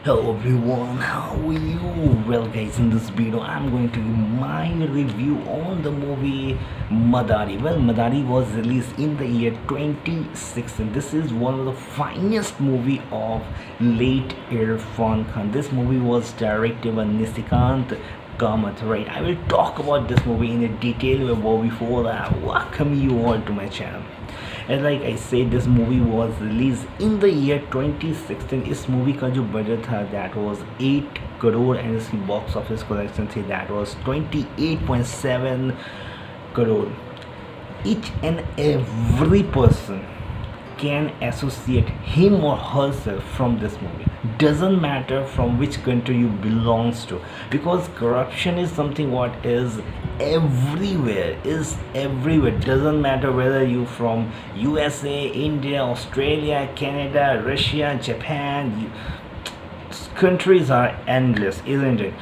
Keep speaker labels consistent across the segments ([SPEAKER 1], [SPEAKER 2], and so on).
[SPEAKER 1] Hello everyone, how are you? Well guys, in this video I'm going to give my review on the movie Madari. Well, Madari was released in the year 2016. This is one of the finest movie of late Irfan Khan. This movie was directed by Nisikant Kamath, right? I will talk about this movie in a detail, but before that, welcome you all to my channel. And like I said, this movie was released in the year 2016. इस movie का जो budget था that was 8 crore and इसकी box office collection थी that was 28.7 crore. Each and every person can associate him or herself from this movie. Doesn't matter from which country you belongs to, because corruption is something what is everywhere. Doesn't matter whether you from USA, India, Australia, Canada, Russia, Japan. Countries are endless, isn't it?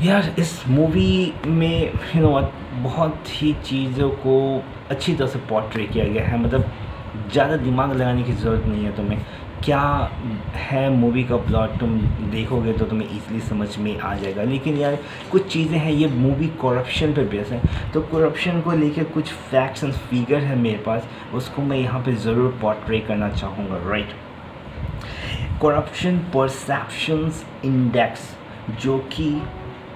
[SPEAKER 1] यार इस movie में बहुत ही चीज़ों को अच्छी तरह से portray किया गया है. मतलब ज़्यादा दिमाग लगाने की ज़रूरत नहीं है. तुम्हें क्या है मूवी का प्लॉट तुम देखोगे तो तुम्हें ईज़िली समझ में आ जाएगा. लेकिन यार कुछ चीज़ें हैं, ये मूवी करप्शन पे बेस है, तो करप्शन को लेके कुछ फैक्ट्स एंड फिगर है मेरे पास, उसको मैं यहाँ पे ज़रूर पोर्ट्रे करना चाहूँगा. राइट, करप्शन परसेप्शंस इंडेक्स जो कि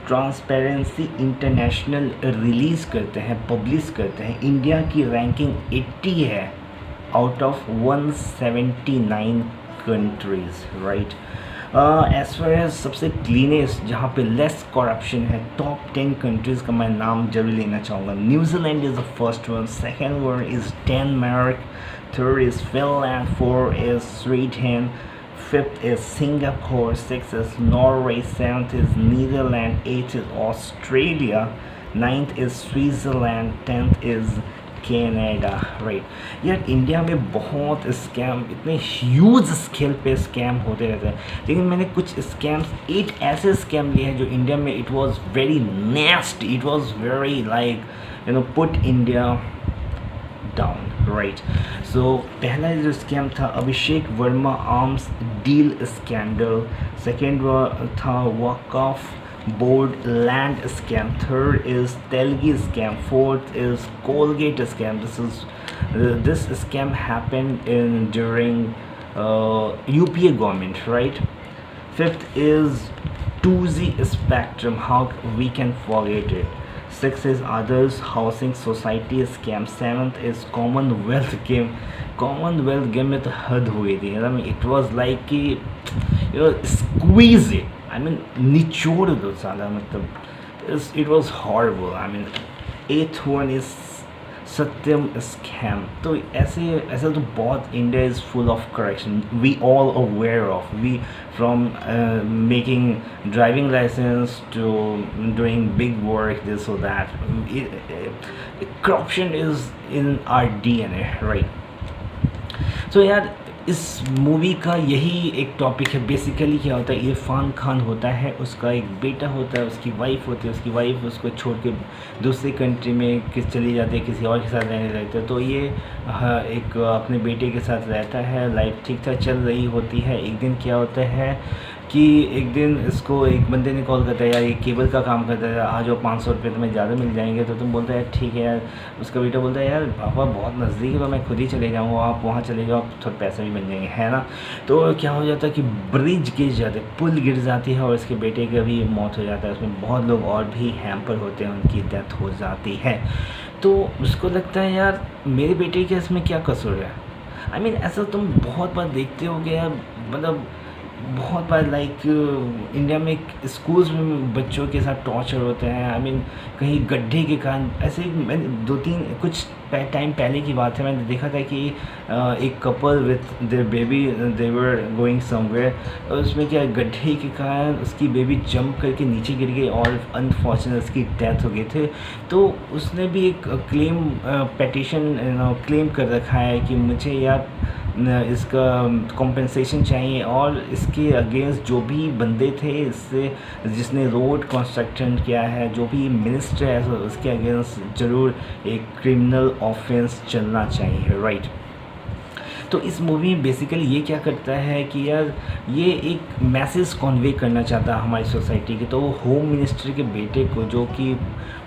[SPEAKER 1] ट्रांसपेरेंसी इंटरनेशनल रिलीज़ करते हैं, पब्लिश करते हैं, इंडिया की रैंकिंग 80 है out of 179 countries. Right, as far as सबसे क्लीनेस्ट जहाँ पे लेस करप्शन है, टॉप 10 कंट्रीज़ का मैं नाम जरूर लेना चाहूँगा. New Zealand is the first one, second one is Denmark, third is Finland, fourth is Sweden, fifth is Singapore, sixth is Norway, seventh is Netherlands, eighth is Australia, ninth is Switzerland, tenth is Canada. Right, यार India में बहुत scam, इतने huge scale पे scam होते रहते हैं, लेकिन मैंने कुछ स्कैम्स 8 ऐसे स्कैम लिए हैं जो इंडिया में it was very nasty, it was very like put India down. Right, so पहला जो स्कैम था Abhishek Verma arms deal scandal, second था Waqf board land scam, third is Telgi scam, fourth is Colgate scam. This scam happened in during UPA government. Right, fifth is 2G spectrum, how we can forget it. Sixth is others housing society scam. Seventh is Commonwealth game. Commonwealth game में तो हद हो गई थी. It was like कि squeeze it. I mean निचोड़ दो साला. मतलब it was horrible. I mean eighth one is Satyam scam. तो ऐसा तो बहुत, India is full of corruption, we all aware of, we from making driving licence to doing big work this और that. Corruption is in our DNA. Right, so यार इस movie का यही एक टॉपिक है. बेसिकली क्या होता है, इरफान खान होता है, उसका एक बेटा होता है, उसकी वाइफ होती है, उसकी वाइफ उसको छोड़ के दूसरी कंट्री में चली जाती है, किसी और के साथ रहने लगता है. तो ये एक अपने बेटे के साथ रहता है, लाइफ ठीक ठाक चल रही होती है. एक दिन क्या होता है कि एक दिन इसको एक बंदे ने कॉल करता है, यार ये केबल का काम करता है, आ जाओ 500 रुपये तुम्हें ज़्यादा मिल जाएंगे. तो तुम बोलता है ठीक है यार. उसका बेटा बोलता है यार पापा बहुत नज़दीक है, तो मैं खुद ही चले जाऊँगा, आप वहाँ चले जाओ, थोड़ा पैसे भी मिल जाएंगे, है ना. तो क्या हो जाता है कि ब्रिज गिर जाते, पुल गिर जाती है और इसके बेटे की भी मौत हो जाता है. उसमें बहुत लोग और भी हैम्पर होते हैं, उनकी डेथ हो जाती है. तो उसको लगता है यार मेरे बेटे के इसमें क्या कसूर है. आई मीन ऐसा तुम बहुत बार देखते हो यार, मतलब बहुत बार लाइक इंडिया में स्कूल्स में बच्चों के साथ टॉर्चर होते हैं. आई मीन कहीं गड्ढे के कारण ऐसे ही. मैंने 2-3 कुछ टाइम पहले की बात है, मैंने देखा था कि एक couple with their baby they were going somewhere, और उसमें क्या गड्ढे के कारण उसकी बेबी जंप करके नीचे गिर गई और अनफॉर्चुनेट उसकी डेथ हो गई थी. तो उसने भी एक क्लेम पेटिशन क्लेम कर रखा है कि मुझे यार इसका कॉम्पेंसेशन चाहिए, और इसके अगेंस्ट जो भी बंदे थे इससे जिसने रोड कंस्ट्रक्शन किया है, जो भी मिनिस्टर है, उसके अगेंस्ट ज़रूर एक क्रिमिनल ऑफेंस चलना चाहिए. राइट, तो इस मूवी में बेसिकली ये क्या करता है कि यार ये एक मैसेज कन्वे करना चाहता है हमारी सोसाइटी की। तो वो होम मिनिस्टर के बेटे को, जो कि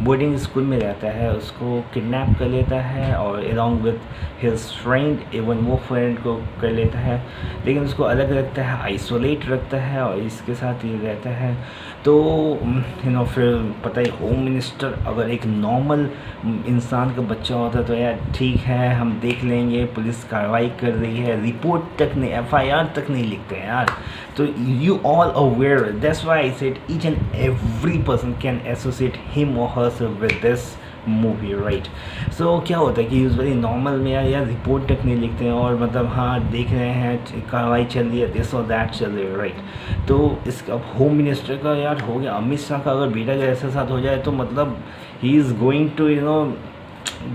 [SPEAKER 1] बोर्डिंग स्कूल में रहता है, उसको किडनैप कर लेता है और along with his friend, even वो फ्रेंड को कर लेता है, लेकिन उसको अलग रखता है, आइसोलेट रखता है और इसके साथ ये रहता है। तो फिर पता ही, होम मिनिस्टर अगर एक नॉर्मल इंसान का बच्चा होता तो यार ठीक है, हम देख लेंगे, पुलिस कार्रवाई कर रही है, रिपोर्ट तक नहीं, एफआईआर तक नहीं लिखते हैं यार। तो you all aware, that's why I said each and every person can associate him or herself with this movie, right. So क्या होता है कि यूजुअली नॉर्मल में यार रिपोर्ट तक नहीं लिखते हैं, और मतलब हाँ देख रहे हैं कार्रवाई चल रही है, दिस और दैट चल रही है, राइट। तो इसका अब होम मिनिस्टर का यार हो गया, अमित शाह का अगर बेटा का ऐसा साथ हो जाए तो मतलब he is going to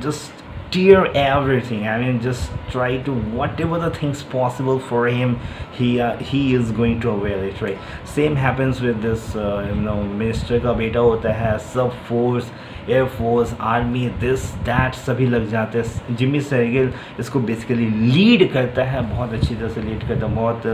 [SPEAKER 1] just tear everything. I mean, just try to whatever the things possible for him. He is going to avail it, right? Same happens with this minister का बेटा होता है, सब force, air force, army, this that सभी लग जाते हैं। Jimmy Shergill इसको बेसिकली लीड करता है, बहुत अच्छी तरह से लीड करता है, बहुत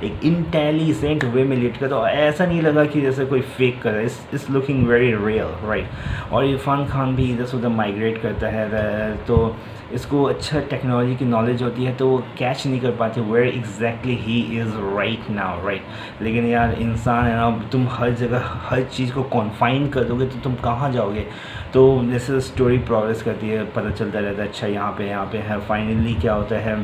[SPEAKER 1] एक इंटेलिजेंट वे में लीड करता है, और ऐसा नहीं लगा कि जैसे कोई फेक कर रहा है, it's looking very real, right. और इरफान खान भी इधर से उधर माइग्रेट करता है, तो इसको अच्छा टेक्नोलॉजी की नॉलेज होती है, तो वो कैच नहीं कर पाते where exactly he is right now, right. लेकिन यार इंसान है ना, तुम हर जगह हर चीज़ को कॉन्फाइन कर दोगे तो तुम कहाँ जाओगे। तो जैसे स्टोरी प्रोग्रेस करती है, पता चलता रहता है अच्छा यहाँ पे है, फाइनली क्या होता है,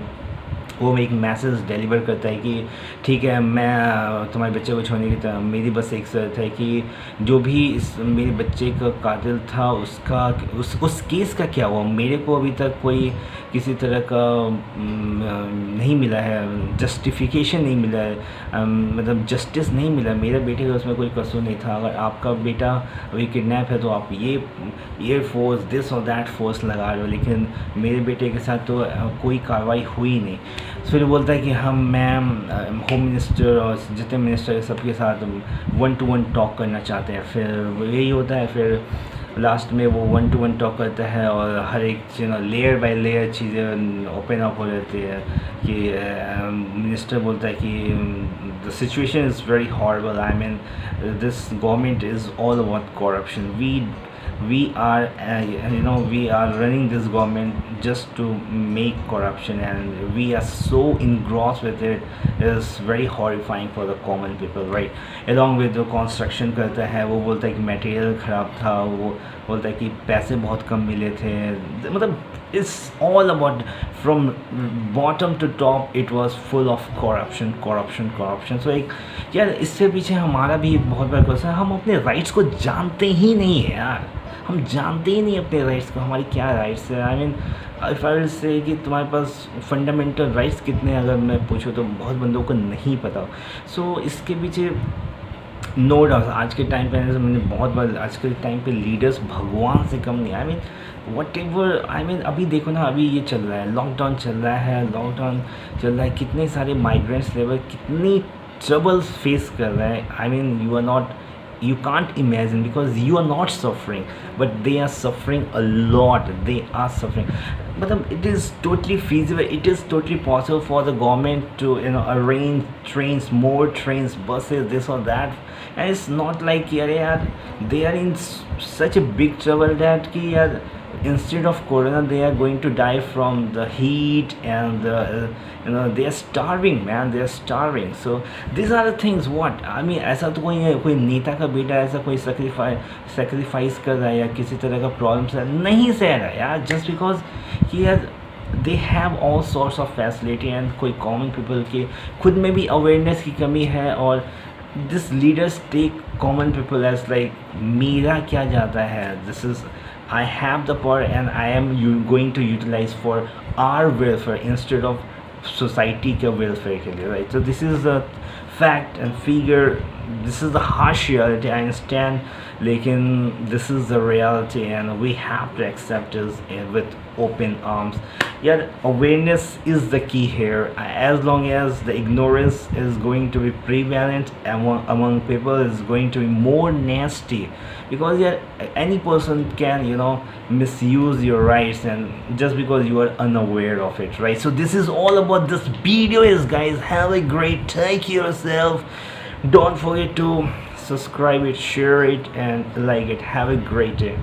[SPEAKER 1] वो एक मैसेज डिलीवर करता है कि ठीक है, मैं तुम्हारे बच्चे को छोड़ने की तरह, मेरी बस एक शर्त है कि जो भी इस मेरे बच्चे का कातिल था उसका उस केस का क्या हुआ, मेरे को अभी तक कोई किसी तरह का नहीं मिला है, जस्टिफिकेशन नहीं मिला है, मतलब जस्टिस नहीं मिला, मेरे बेटे का उसमें कोई कसूर नहीं था। अगर आपका बेटा अभी किडनैप है तो आप ये एयरफोर्स, दिस और दैट फोर्स लगा रहे हो, लेकिन मेरे बेटे के साथ तो कोई कार्रवाई हुई नहीं। फिर बोलता है कि मैं होम मिनिस्टर और जितने मिनिस्टर सबके साथ 1-to-1 टॉक करना चाहते हैं। फिर यही होता है, फिर लास्ट में वो 1-to-1 टॉक करता है और हर एक लेयर बाय लेयर चीज़ें ओपन अप हो जाती है कि मिनिस्टर बोलता है कि the situation is very horrible, I mean this government is all about corruption, we are running this government just to make corruption, and we are so engrossed with it. Is very horrifying for the common people, right? Along with the construction करता है, वो बोलता है कि material ख़राब था, वो बोलता है कि पैसे बहुत कम मिले थे, मतलब it's all about from bottom to top it was full of corruption. So एक यार इससे पीछे हमारा भी एक बहुत बड़ा क्वेश्चन है, हम अपने राइट्स को जानते ही नहीं है यार, हम जानते ही नहीं अपने राइट्स को, हमारी क्या राइट्स है। I mean if I will say कि तुम्हारे पास फंडामेंटल राइट्स कितने, अगर मैं पूछूँ तो बहुत बंदों को नहीं पता। सो इसके पीछे नो डाउट आज के टाइम पे, मैंने बहुत बार आज के टाइम पे लीडर्स भगवान से कम नहीं। I mean what ever, I mean अभी देखो ना, अभी ये चल रहा है, लॉकडाउन चल रहा है, कितने सारे माइग्रेंट्स लेबर कितनी ट्रबल्स फेस कर रहे हैं। I mean you can't imagine because you are not suffering, but they are suffering a lot, they are suffering. But it is totally feasible, it is totally possible for the government to arrange trains, more trains, buses, this or that, and it's not like yaar, they are in such a big trouble that ki yaar, instead of corona they are going to die from the heat and they are starving, man, they are starving. So these are the things what I mean, ऐसा तो कोई नेता का बेटा ऐसा कोई sacrifice कर रहा है या किसी तरह का प्रॉब्लम से नहीं सह रहा है यार, जस्ट बिकॉज कि यार they have all sorts of facility, and कोई कॉमन पीपल के खुद में भी अवेयरनेस की कमी है, और this leaders take common people as like मेरा क्या जाता है, this is I have the power and I am going to utilize for our welfare instead of society के welfare के लिए, right? So this is a fact and figure, this is the harsh reality, I understand, लेकिन this is the reality and we have to accept it with open arms. Yeah, awareness is the key here. As long as the ignorance is going to be prevalent among people, is going to be more nasty, because yeah, any person can, you know, misuse your rights, and just because you are unaware of it, right? So this is all about this video is, guys. Have a great, take care of yourself. Don't forget to subscribe it, share it, and like it. Have a great day.